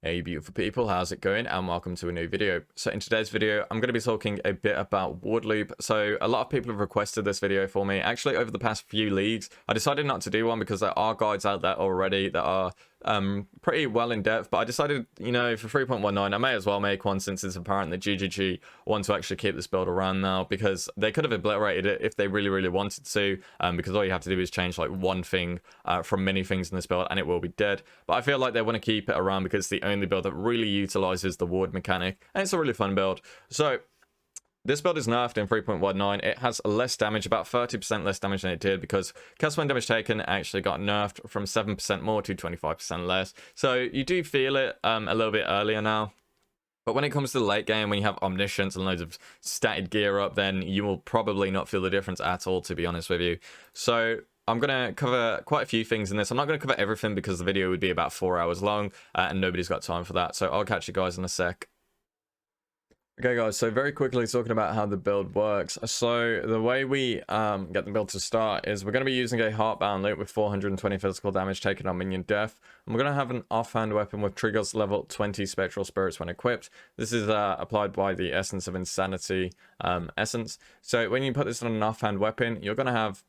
Hey beautiful people, how's it going, and welcome to a new video. So in today's video I'm going to be talking a bit about Wardloop. So a lot of people have requested this video for me. Actually, over the past few leagues I decided not to do one because there are guides out there already that are pretty well in depth, but I decided, you know, for 3.19 I may as well make one, since it's apparent that GGG want to actually keep this build around now, because they could have obliterated it if they really wanted to, because all you have to do is change like one thing from many things in this build and it will be dead. But I feel like they want to keep it around because it's the only build that really utilizes the ward mechanic, and it's a really fun build. So this build is nerfed in 3.19. It has less damage, about 30% less damage than it did, because cast when damage taken actually got nerfed from 7% more to 25% less. So you do feel it a little bit earlier now. But when it comes to the late game, when you have omniscience and loads of statted gear up, then you will probably not feel the difference at all, to be honest with you. So I'm going to cover quite a few things in this. I'm not going to cover everything because the video would be about 4 hours long, and nobody's got time for that. So I'll catch you guys in a sec. Okay guys, so very quickly talking about how the build works. So the way we get the build to start is we're going to be using a heartbound loop with 420 physical damage taken on minion death. And we're going to have an offhand weapon with triggers level 20 spectral spirits when equipped. This is applied by the Essence of Insanity essence. So when you put this on an offhand weapon, you're going to have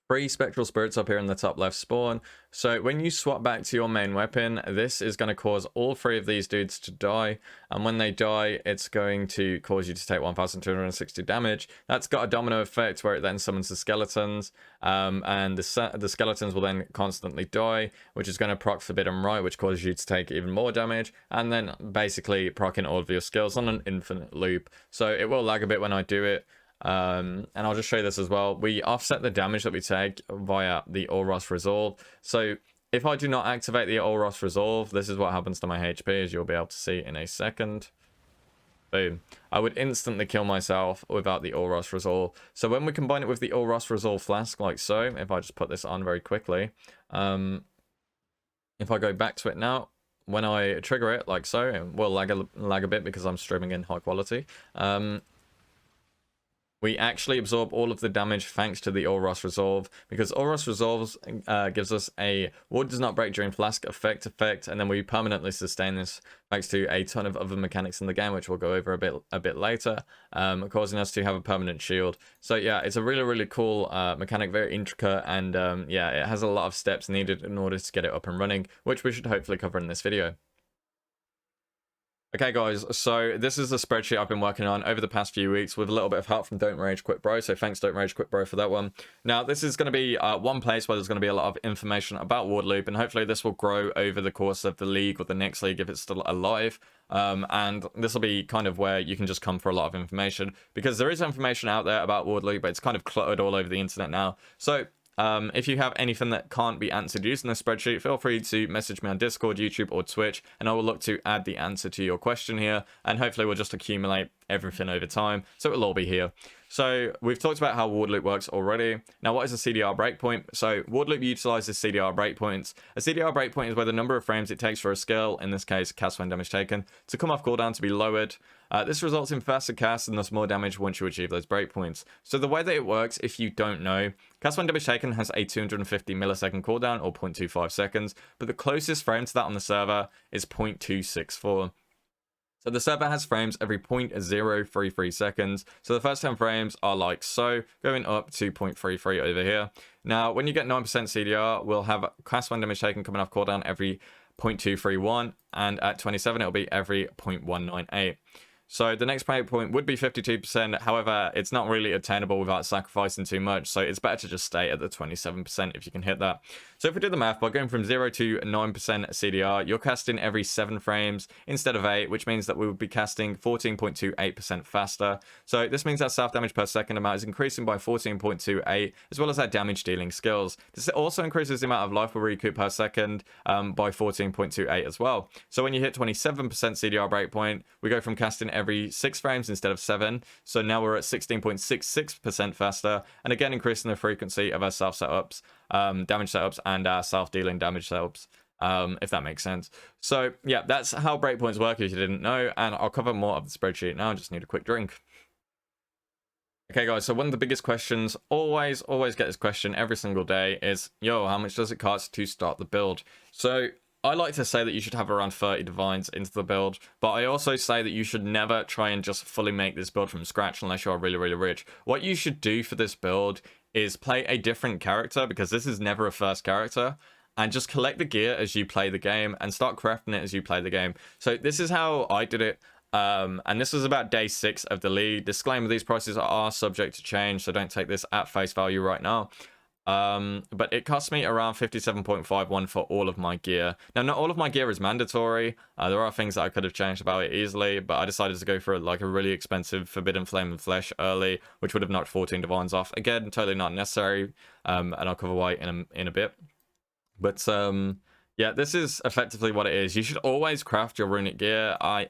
3 spectral spirits up here in the top left spawn. So when you swap back to your main weapon, this is going to cause all 3 of these dudes to die, and when they die it's going to cause you to take 1260 damage. That's got a domino effect where it then summons the skeletons, and the skeletons will then constantly die, which is going to proc Forbidden Right, which causes you to take even more damage, and then basically procking all of your skills on an infinite loop. So it will lag a bit when I do it. And I'll just show you this as well. We offset the damage that we take via the Oros Resolve. So if I do not activate the Oros Resolve, this is what happens to my HP, as you'll be able to see in a second. Boom. I would instantly kill myself without the Oros Resolve. So when we combine it with the Oros Resolve Flask, like so, if I just put this on very quickly, if I go back to it now, when I trigger it like so, it will lag a bit because I'm streaming in high quality. We actually absorb all of the damage thanks to the Oros Resolve, because Oros Resolves gives us a ward does not break during Flask effect, and then we permanently sustain this thanks to a ton of other mechanics in the game, which we'll go over a bit later, causing us to have a permanent shield. So yeah, it's a really cool mechanic, very intricate, and yeah, it has a lot of steps needed in order to get it up and running, which we should hopefully cover in this video. Okay guys, so this is a spreadsheet I've been working on over the past few weeks with a little bit of help from Don't Rage Quit Bro, so thanks Don't Rage Quit Bro for that one. Now this is going to be one place where there's going to be a lot of information about Wardloop, and hopefully this will grow over the course of the league or the next league if it's still alive. And this will be kind of where you can just come for a lot of information, because there is information out there about Wardloop, but it's kind of cluttered all over the internet now. So if you have anything that can't be answered using the spreadsheet, feel free to message me on Discord, YouTube, or Twitch, and I will look to add the answer to your question here, and hopefully we'll just accumulate everything over time, so it'll all be here. So we've talked about how Wardloop works already. Now, what is a CDR breakpoint? So Wardloop utilizes CDR breakpoints. A CDR breakpoint is where the number of frames it takes for a skill, in this case cast when damage taken, to come off cooldown to be lowered. This results in faster casts and thus more damage once you achieve those breakpoints. So the way that it works, if you don't know, cast when damage taken has a 250 millisecond cooldown, or 0.25 seconds, but the closest frame to that on the server is 0.264. So the server has frames every 0.033 seconds. So the first 10 frames are like so, going up to 0.33 over here. Now, when you get 9% CDR, we'll have cast when damage taken coming off cooldown every 0.231, and at 27 it'll be every 0.198. So the next breakpoint would be 52%, however, it's not really attainable without sacrificing too much, so it's better to just stay at the 27% if you can hit that. So if we do the math, by going from 0 to 9% CDR, you're casting every 7 frames instead of 8, which means that we would be casting 14.28% faster. So this means that self damage per second amount is increasing by 14.28, as well as our damage dealing skills. This also increases the amount of life we recoup per second by 14.28 as well. So when you hit 27% CDR breakpoint, we go from casting every 6 frames instead of 7, so now we're at 16.66% faster, and again increasing the frequency of our self setups, damage setups, and our self-dealing damage setups, if that makes sense. So yeah, that's how breakpoints work if you didn't know, and I'll cover more of the spreadsheet now. I just need a quick drink. Okay guys, so one of the biggest questions, always get this question every single day, is, yo, how much does it cost to start the build? So I like to say that you should have around 30 divines into the build, but I also say that you should never try and just fully make this build from scratch unless you're really, really rich. What you should do for this build is play a different character, because this is never a first character, and just collect the gear as you play the game and start crafting it as you play the game. So this is how I did it. And this was about day 6 of the league. Disclaimer, these prices are subject to change, so don't take this at face value right now. But it cost me around 57.51 for all of my gear. Now, not all of my gear is mandatory. There are things that I could have changed about it easily, but I decided to go for like a really expensive Forbidden Flame and Flesh early, which would have knocked 14 divines off. Again, totally not necessary, and I'll cover why in a bit. But yeah, this is effectively what it is. You should always craft your runic gear. I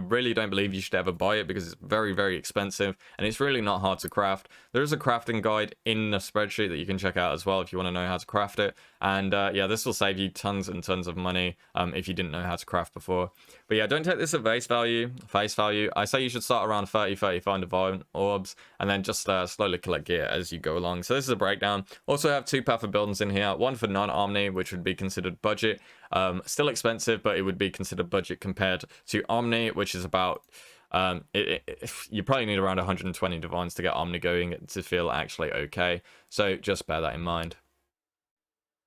really don't believe you should ever buy it, because it's very, very expensive and it's really not hard to craft. There is a crafting guide in the spreadsheet that you can check out as well if you want to know how to craft it. And yeah, this will save you tons and tons of money if you didn't know how to craft before. But yeah, don't take this at face value. I say you should start around 35 divine orbs and then just slowly collect gear as you go along. So this is a breakdown. Also have 2 path of buildings in here. One for non-Omni, which would be considered budget. Still expensive, but it would be considered budget compared to Omni, which is about you probably need around 120 divines to get Omni going to feel actually okay. So just bear that in mind.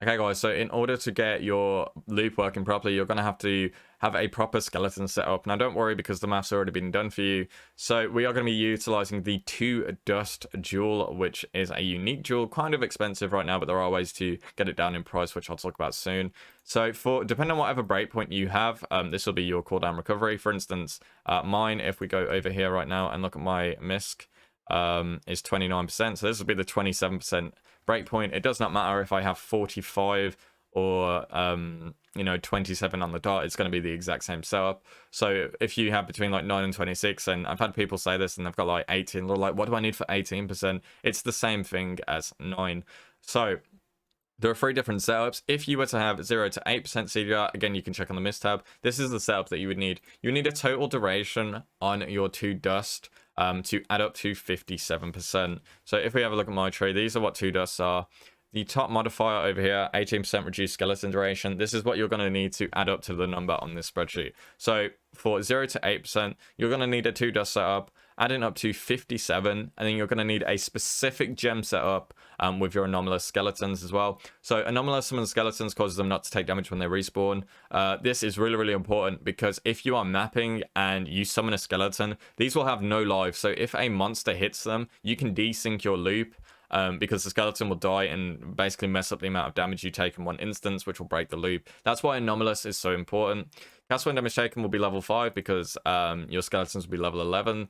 Okay guys, so in order to get your loop working properly, you're going to have a proper skeleton set up. Now don't worry, because the math's already been done for you. So we are going to be utilizing the 2 dust jewel, which is a unique jewel, kind of expensive right now, but there are ways to get it down in price, which I'll talk about soon. So depending on whatever breakpoint you have, this will be your cooldown recovery. For instance, mine, if we go over here right now and look at my misc, is 29%. So this will be the 27% breakpoint. It does not matter if I have 45 or you know, 27 on the dot. It's going to be the exact same setup. So if you have between like 9 and 26, and I've had people say this and they've got like 18, they're like, what do I need for 18%? It's the same thing as 9. So there are 3 different setups. If you were to have 0 to 8% CDR, again, you can check on the MIST tab. This is the setup that you would need. You need a total duration on your 2 dust to add up to 57%. So if we have a look at my tree, these are what 2 dusts are. The top modifier over here, 18% reduced skeleton duration. This is what you're going to need to add up to the number on this spreadsheet. So for 0 to 8%, you're going to need a 2 dust setup, adding up to 57, and then you're going to need a specific gem setup with your anomalous skeletons as well. So anomalous summon skeletons causes them not to take damage when they respawn. This is really, really important, because if you are mapping and you summon a skeleton, these will have no life. So if a monster hits them, you can desync your loop, because the skeleton will die and basically mess up the amount of damage you take in one instance, which will break the loop. That's why anomalous is so important. Cast when damage taken will be level 5, because your skeletons will be level 11.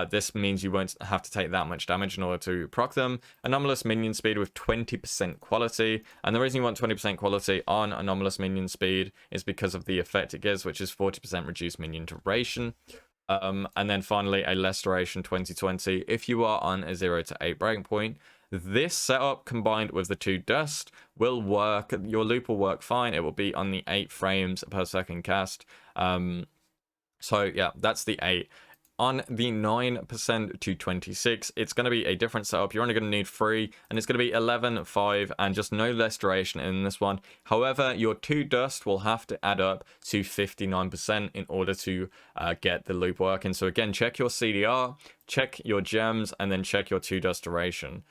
This means you won't have to take that much damage in order to proc them. Anomalous minion speed with 20% quality. And the reason you want 20% quality on anomalous minion speed is because of the effect it gives, which is 40% reduced minion duration. And then finally, a less duration 2020 if you are on a 0 to 8 breakpoint. This setup combined with the 2 dust will work. Your loop will work fine. It will be on the 8 frames per second cast. So yeah, that's the 8. On the 9% to 26, it's going to be a different setup. You're only going to need 3, and it's going to be 11, 5, and just no less duration in this one. However, your 2 dust will have to add up to 59% in order to get the loop working. So again, check your CDR, check your gems, and then check your 2 dust duration.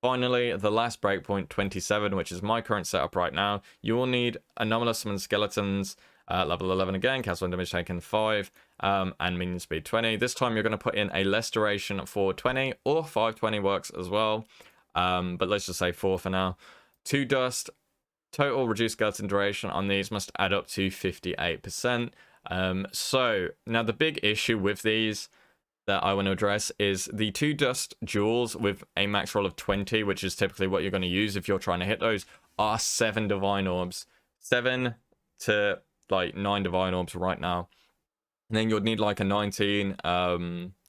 Finally, the last breakpoint, 27, which is my current setup right now, you will need anomalous summon skeletons, level 11 again, cast when damage taken 5, and minion speed 20. This time you're going to put in a less duration for 20, or 520 works as well, but let's just say 4 for now. 2 dust, total reduced skeleton duration on these must add up to 58%. So now the big issue with these that I want to address is the 2 dust jewels with a max roll of 20, which is typically what you're going to use if you're trying to hit those, are 7 divine orbs. 7 to like 9 divine orbs right now. And then you'd need like a 19,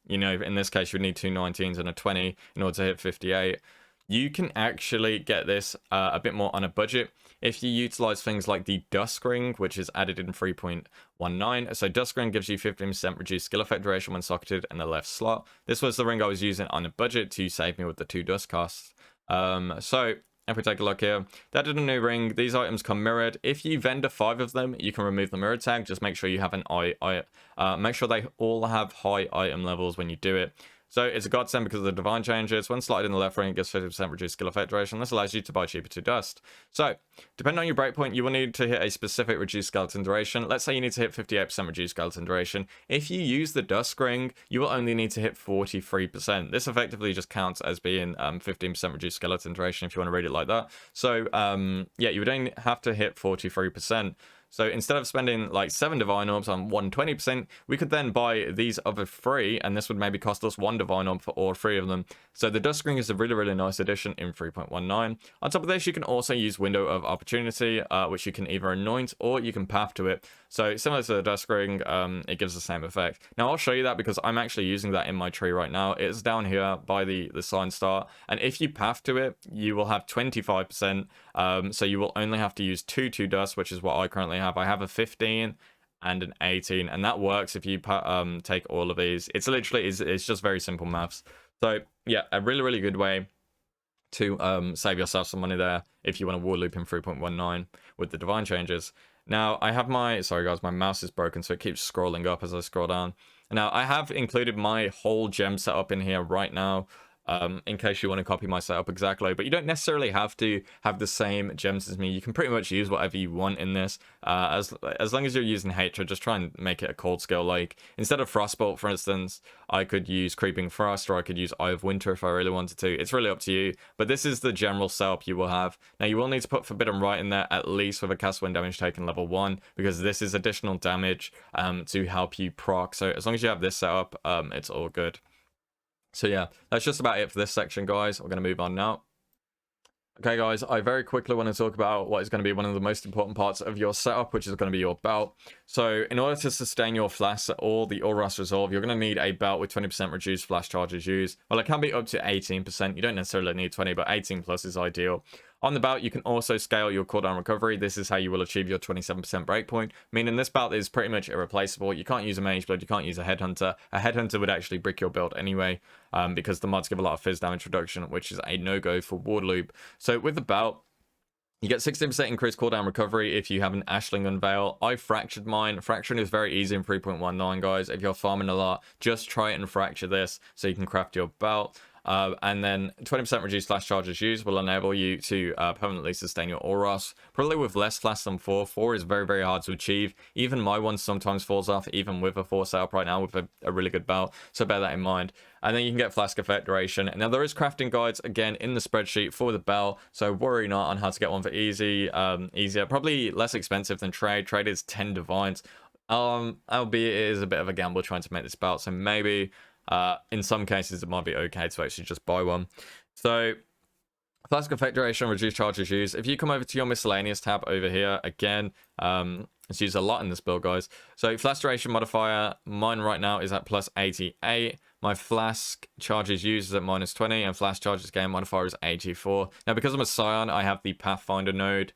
you know, in this case you'd need 2 19s and a 20 in order to hit 58. You can actually get this a bit more on a budget if you utilize things like the Dusk Ring, which is added in 3.19. So Dusk Ring gives you 15% reduced skill effect duration when socketed in the left slot. This was the ring I was using on a budget to save me with the 2 dust costs. So if we take a look here, that did a new ring. These items come mirrored. If you vendor 5 of them, you can remove the mirror tag. Just make sure you have make sure they all have high item levels when you do it. So it's a godsend because of the divine changes. When slotted in the left ring, it gives 50% reduced skill effect duration. This allows you to buy cheaper to dust. So, depending on your breakpoint, you will need to hit a specific reduced skeleton duration. Let's say you need to hit 58% reduced skeleton duration. If you use the dusk ring, you will only need to hit 43%. This effectively just counts as being 15% reduced skeleton duration if you want to read it like that. So, yeah, you would only have to hit 43%. So instead of spending like 7 divine orbs on 120%, we could then buy these other 3, and this would maybe cost us 1 divine orb for all 3 of them. So the Dusk Ring is a really, really nice addition in 3.19. On top of this, you can also use Window of Opportunity, which you can either anoint or you can path to it. So similar to the Dusk Ring, it gives the same effect. Now I'll show you that because I'm actually using that in my tree right now. It's down here by the sign star, and if you path to it, you will have 25%. So you will only have to use 2 dust, which is what I currently have. I have a 15 and an 18, and that works if you take all of these. It's literally it's just very simple maths. So yeah, a really, really good way to save yourself some money there if you want to Wardloop in 3.19 with the divine changes. Now I have sorry guys, my mouse is broken, so it keeps scrolling up as I scroll down. Now I have included my whole gem setup in here right now, in case you want to copy my setup exactly, but you don't necessarily have to have the same gems as me. You can pretty much use whatever you want in this, as long as you're using Hatred. Just try and make it a cold skill. Like instead of Frostbolt, for instance, I could use Creeping Frost, or I could use Eye of Winter if I really wanted to. It's really up to you, but this is the general setup you will have. Now you will need to put Forbidden Right in there, at least with a cast when damage taken level 1, because this is additional damage to help you proc. So as long as you have this setup, it's all good. So yeah, that's just about it for this section, guys. We're going to move on now. Okay, guys, I very quickly want to talk about what is going to be one of the most important parts of your setup, which is going to be your belt. So in order to sustain your flasks at all the All-Rust Resolve, you're going to need a belt with 20% reduced flash charges used. Well, it can be up to 18%. You don't necessarily need 20, but 18 plus is ideal. On the belt, you can also scale your cooldown recovery. This is how you will achieve your 27% breakpoint, meaning this belt is pretty much irreplaceable. You can't use a Mage Blade, you can't use a Headhunter. A Headhunter would actually brick your build anyway, because the mods give a lot of fizz damage reduction, which is a no-go for Wardloop. So with the belt, you get 16% increased cooldown recovery if you have an Ashling Unveil. I fractured mine. Fracturing is very easy in 3.19, guys. If you're farming a lot, just try it and fracture this so you can craft your belt. And then 20% reduced flash charges used will enable you to permanently sustain your All-Rust. Probably with less flash than 4. 4 is very, very hard to achieve. Even my one sometimes falls off, even with a 4 setup right now with a really good belt. So bear that in mind. And then you can get Flask effect duration. Now there is crafting guides, again, in the spreadsheet for the belt. So worry not on how to get one for easier. Probably less expensive than trade. Trade is 10 divines. Albeit it is a bit of a gamble trying to make this belt. So maybe... in some cases, it might be okay to actually just buy one. So, Flask effect duration, reduced charges used. If you come over to your miscellaneous tab over here, again, it's used a lot in this build, guys. So, Flask duration modifier, mine right now is at plus 88. My Flask charges used is at minus 20, and Flask charges gain modifier is 84. Now, because I'm a Scion, I have the Pathfinder node,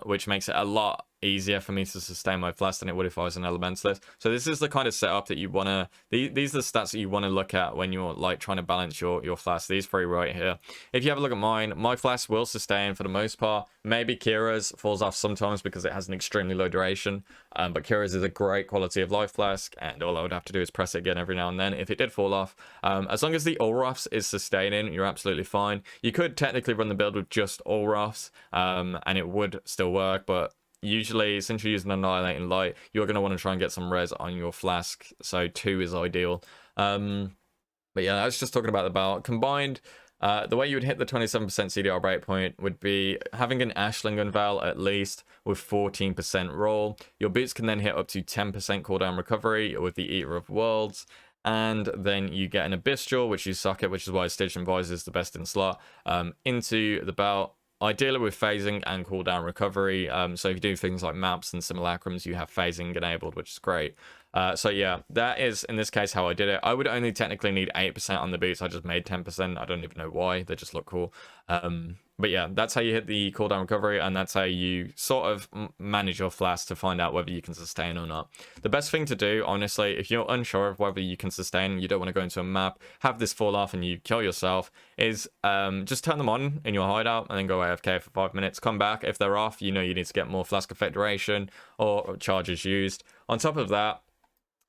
which makes it a lot easier for me to sustain my flask than it would if I was an elementalist. So this is the kind of setup that you want to... These are the stats that you want to look at when you're like trying to balance your flask. These 3 right here. If you have a look at mine, my flask will sustain for the most part. Maybe Kira's falls off sometimes because it has an extremely low duration. But Kira's is a great quality of life flask, and all I would have to do is press it again every now and then if it did fall off. As long as the All-Rufts is sustaining, you're absolutely fine. You could technically run the build with just All-Rufts, and it would still work, but usually, since you're using Annihilating Light, you're going to want to try and get some res on your flask, so 2 is ideal. But yeah, I was just talking about the belt. Combined, the way you would hit the 27% CDR breakpoint would be having an Ashling Unveil at least with 14% roll. Your boots can then hit up to 10% cooldown recovery with the Eater of Worlds. And then you get an Abyssal, which you suck at, which is why Stitch and Visor is the best in slot, into the belt. Ideally with phasing and cooldown recovery. So if you do things like maps and simulacrums, you have phasing enabled, which is great. So yeah, that is in this case how I did it. I would only technically need 8% on the boots. I just made 10%. I don't even know why. They just look cool. but yeah, that's how you hit the cooldown recovery, and that's how you sort of manage your flask to find out whether you can sustain or not. The best thing to do, honestly, if you're unsure of whether you can sustain, you don't want to go into a map, have this fall off and you kill yourself, is just turn them on in your hideout and then go AFK for 5 minutes. Come back. If they're off, you know you need to get more flask effect duration or charges used. On top of that,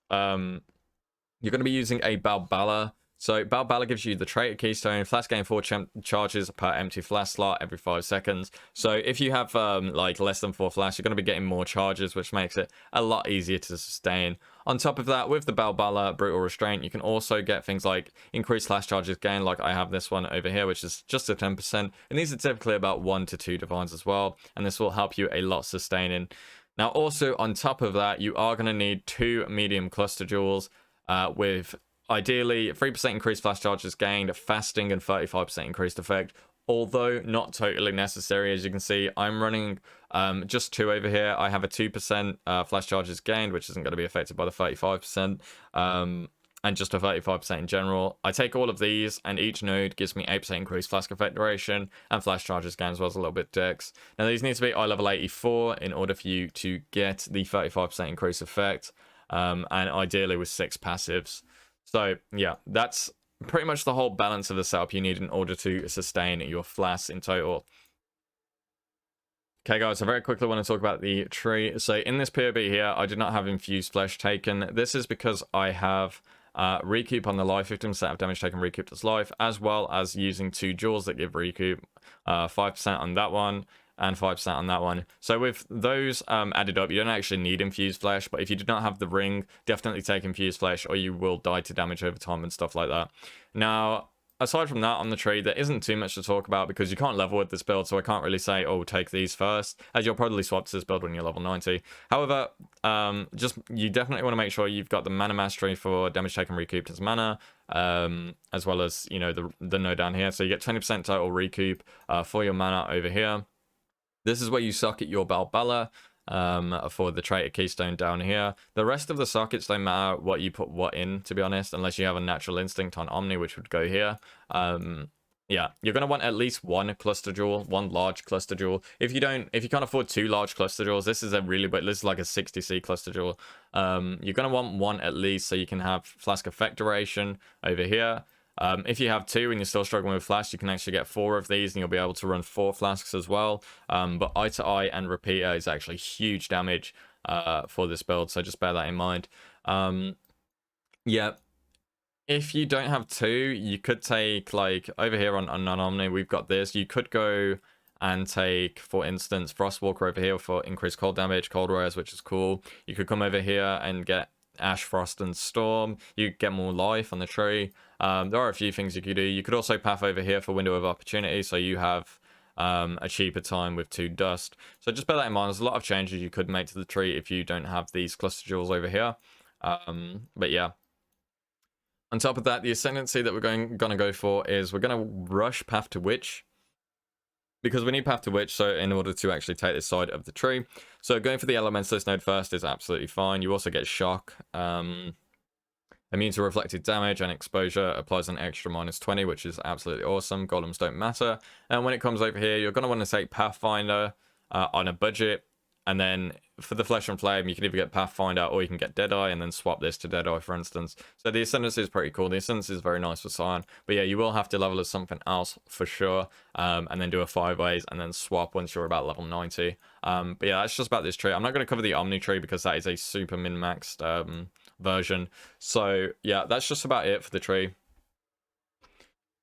you're going to be using a Balbala. So Balbala gives you the traitor keystone. Flask gain 4 charges per empty flask slot every 5 seconds. So if you have like less than 4 flasks, you're going to be getting more charges, which makes it a lot easier to sustain. On top of that, with the Balbala Brutal Restraint, you can also get things like increased flash charges gain, like I have this one over here, which is just a 10%. And these are typically about 1 to 2 divines as well. And this will help you a lot sustaining. Now, also on top of that, you are going to need 2 medium cluster jewels with ideally 3% increased flash charges gained, fasting, and 35% increased effect. Although not totally necessary, as you can see, I'm running just 2 over here. I have a 2% flash charges gained, which isn't going to be affected by the 35%, and just a 35% in general. I take all of these, and each node gives me 8% increased flask effect duration, and flash charges gained as well as a little bit dex. Now, these need to be eye level 84 in order for you to get the 35% increase effect, and ideally with 6 passives. So yeah, that's pretty much the whole balance of the setup you need in order to sustain your flasks in total. Okay guys, I very quickly want to talk about the tree. So in this POB here, I did not have infused flesh taken. This is because I have recoup on the life, 15% of damage taken recouped as life, as well as using 2 jewels that give recoup, 5% on that one and 5% on that one. So with those added up, you don't actually need infused flesh, but if you do not have the ring, definitely take infused flesh or you will die to damage over time and stuff like that. Now, aside from that, on the tree, there isn't too much to talk about because you can't level with this build, so I can't really say, oh, take these first, as you'll probably swap to this build when you're level 90. However, you definitely want to make sure you've got the mana mastery for damage taken recouped as mana, as well as, you know, the node down here. So you get 20% total recoup for your mana over here. This is where you socket your Balbala for the traitor keystone down here. The rest of the sockets don't matter what you put what in, to be honest, unless you have a natural instinct on Omni, which would go here. Yeah, you're going to want at least 1 cluster jewel, 1 large cluster jewel. If you can't afford 2 large cluster jewels, this is like a 60C cluster jewel. You're going to want 1 at least so you can have flask effect duration over here. If you have 2 and you're still struggling with flash, you can actually get 4 of these and you'll be able to run 4 flasks as well. But eye to eye and repeater is actually huge damage for this build, so just bear that in mind. Yeah, if you don't have 2, you could take, like over here on non-omni, we've got this. You could go and take, for instance, Frostwalker over here for increased cold damage, cold res, which is cool. You could come over here and get Ash, Frost, and Storm. You get more life on the tree. There are a few things you could do. You could also path over here for Window of Opportunity, so you have a cheaper time with 2 dust. So just bear that in mind. There's a lot of changes you could make to the tree if you don't have these cluster jewels over here. But yeah. On top of that, the ascendancy that we're gonna go for is we're gonna rush Path to Witch, because we need Path to Witch, so in order to actually take this side of the tree. So going for the Elementalist node first is absolutely fine. You also get Shock. Immune to reflected damage and exposure, applies an extra -20, which is absolutely awesome. Golems don't matter. And when it comes over here, you're going to want to take Pathfinder on a budget. And then for the Flesh and Flame, you can either get Pathfinder or you can get Deadeye and then swap this to Deadeye, for instance. So the Ascendancy is pretty cool. The Ascendancy is very nice for Scion. But yeah, you will have to level as something else for sure. And then do a 5 ways and then swap once you're about level 90. But yeah, that's just about this tree. I'm not going to cover the Omni tree because that is a super min-maxed version. So yeah, that's just about it for the tree.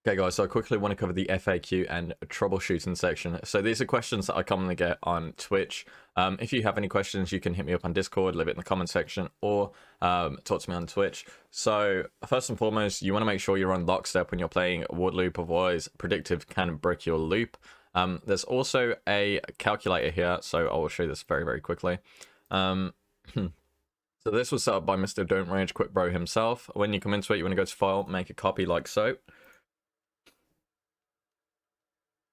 Okay guys, so I quickly want to cover the FAQ and troubleshooting section. So these are questions that I commonly get on Twitch. If you have any questions, you can hit me up on Discord, leave it in the comment section, or talk to me on Twitch. So first and foremost, you want to make sure you're on lockstep when you're playing Wardloop, otherwise predictive can break your loop. There's also a calculator here, so I will show you this very, very quickly. So this was set up by Mr. Don't Rage Quick Bro himself. When you come into it, you want to go to File, make a copy like so.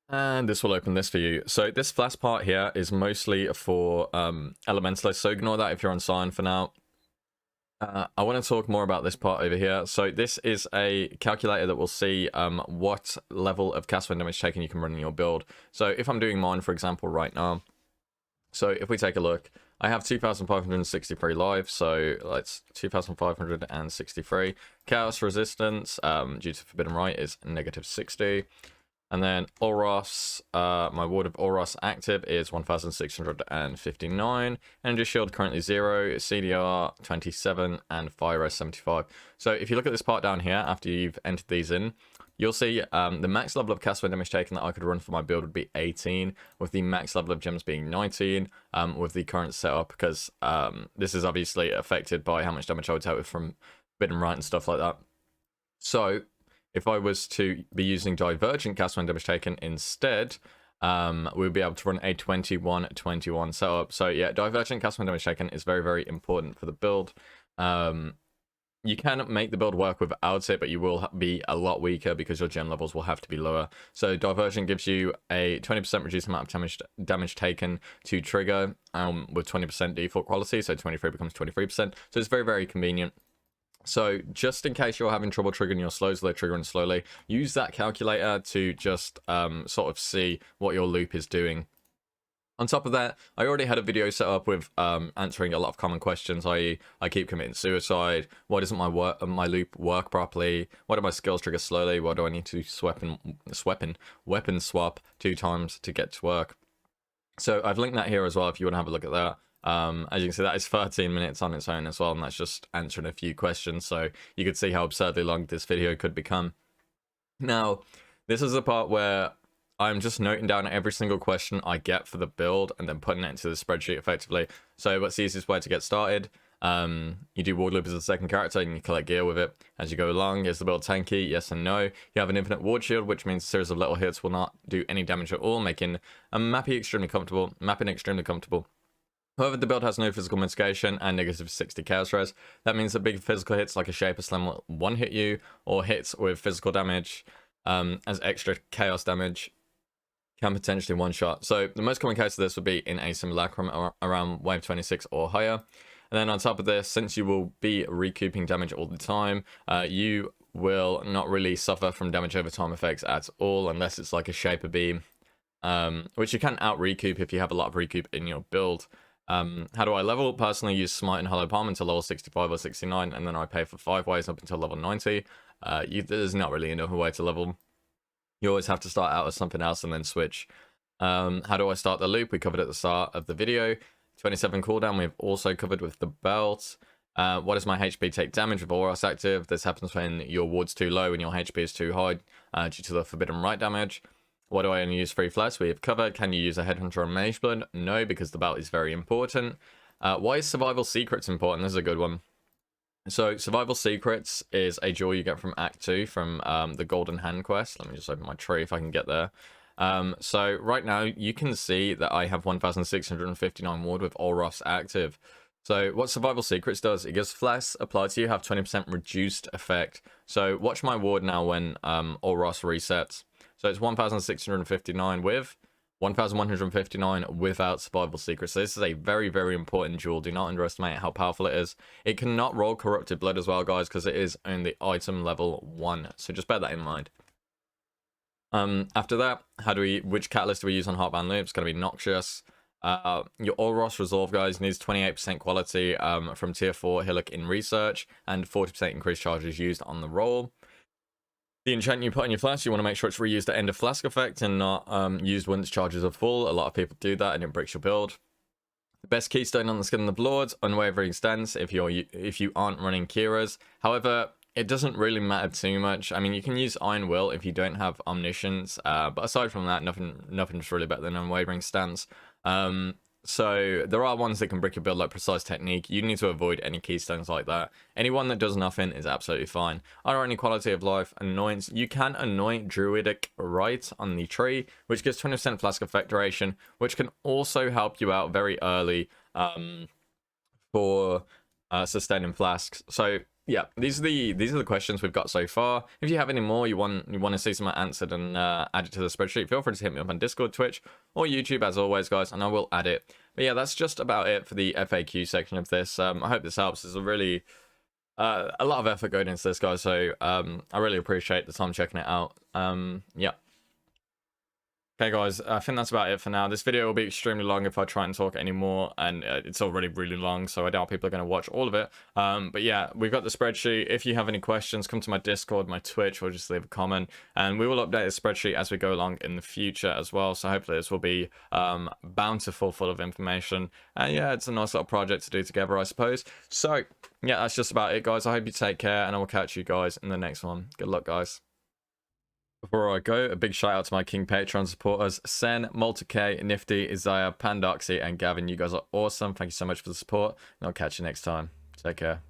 And this will open this for you. So this Flask part here is mostly for Elementalists, so ignore that if you're on Scion for now. I want to talk more about this part over here. So this is a calculator that will see what level of cast when damage taken you can run in your build. So if I'm doing mine, for example, right now, so if we take a look, I have 2,563 life, so that's 2,563. Chaos resistance, due to Forbidden Right, is -60. And then Oros, my Ward of Oros active is 1,659. Energy Shield currently 0, CDR 27, and Fire Res 75. So if you look at this part down here, after you've entered these in, you'll see the max level of cast when damage taken that I could run for my build would be 18, with the max level of gems being 19, with the current setup, because this is obviously affected by how much damage I would take from Forbidden Right and stuff like that. So if I was to be using Divergent cast when damage taken instead, we'll be able to run a 21-21 setup. So yeah, Divergent cast when damage taken is very, very important for the build. You can make the build work without it, but you will be a lot weaker because your gem levels will have to be lower. So Divergent gives you a 20% reduced amount of damage taken to trigger with 20% default quality, so 23 becomes 23%. So it's very, very convenient. So just in case you're having trouble triggering your slows, they're triggering slowly, use that calculator to just sort of see what your loop is doing. On top of that, I already had a video set up with answering a lot of common questions, i.e. I keep committing suicide, why doesn't my loop work properly, why do my skills trigger slowly, why do I need to weapon swap 2 times to get to work. So I've linked that here as well if you want to have a look at that. As you can see, that is 13 minutes on its own as well, and that's just answering a few questions, so you could see how absurdly long this video could become. Now, this is the part where I'm just noting down every single question I get for the build and then putting it into the spreadsheet effectively. So what's the easiest way to get started? You do Wardloop as a second character and you collect gear with it as you go along. Is the build tanky? Yes and no. You have an infinite ward shield, which means a series of little hits will not do any damage at all, making mapping extremely comfortable. However, the build has no physical mitigation and -60 chaos res. That means that big physical hits like a Shaper Slam will one-hit you, or hits with physical damage as extra chaos damage can potentially one-shot. So the most common case of this would be in a Simulacrum around wave 26 or higher. And then on top of this, since you will be recouping damage all the time, you will not really suffer from damage over time effects at all, unless it's like a Shaper Beam, which you can out-recoup if you have a lot of recoup in your build. How do I level? Personally, use Smite and Hollow Palm until level 65 or 69, and then I pay for 5 ways up until level 90. There's not really another way to level. You always have to start out as something else and then switch. How do I start the loop? We covered at the start of the video. 27 cooldown, we've also covered with the belt. What does my HP take damage with Oros active? This happens when your ward's too low and your HP is too high due to the Forbidden Right damage. Why do I only use 3 Flask? We have covered. Can you use a Headhunter or Mage Blood? No, because the belt is very important. Why is Survival Secrets important? This is a good one. So Survival Secrets is a jewel you get from Act 2 from the Golden Hand quest. Let me just open my tree if I can get there. So right now you can see that I have 1,659 ward with Oros active. So what Survival Secrets does, it gives Flask applied to you have 20% reduced effect. So watch my ward now when Oros resets. So it's 1,659 with 1,159 without Survival Secrets. So this is a very, very important jewel. Do not underestimate how powerful it is. It cannot roll Corrupted Blood as well, guys, because it is only item level 1. So just bear that in mind. After that, which catalyst do we use on Heartbound Loop? It's going to be Noxious. Your Oros Resolve, guys, needs 28% quality from tier 4 Hillock in research and 40% increased charges used on the roll. The enchant you put on your Flask, you want to make sure it's reused at end of Flask effect and not used once charges are full. A lot of people do that and it breaks your build. The best keystone on the Skin of the Lord, Unwavering Stance if you aren't running Kira's. However, it doesn't really matter too much. I mean, you can use Iron Will if you don't have Omniscience, but aside from that, nothing's really better than Unwavering Stance. So there are ones that can break your build like Precise Technique. You need to avoid any keystones like that. Anyone that does nothing is absolutely fine. Are any Quality of Life annoyance? You can anoint Druidic Rite on the tree, which gives 20% Flask effect duration, which can also help you out very early for sustaining flasks. So yeah, these are the questions we've got so far. If you have any more you want to see some answered and add it to the spreadsheet, feel free to hit me up on Discord, Twitch, or YouTube as always, guys, and I will add it. But yeah, that's just about it for the FAQ section of this. I hope this helps. It's a really a lot of effort going into this, guys. So I really appreciate the time checking it out. Yeah. Okay, guys, I think that's about it for now. This video will be extremely long if I try and talk anymore, and it's already really long, so I doubt people are going to watch all of it. But yeah, we've got the spreadsheet. If you have any questions, come to my Discord, my Twitch, or just leave a comment, and we will update the spreadsheet as we go along in the future as well. So hopefully this will be bountiful, full of information. And yeah, it's a nice little project to do together, I suppose. So yeah, that's just about it, guys. I hope you take care, and I will catch you guys in the next one. Good luck, guys. Before I go, a big shout out to my King Patreon supporters, Sen, Multi-K, Nifty, Isaiah, Pandoxy, and Gavin. You guys are awesome. Thank you so much for the support, and I'll catch you next time. Take care.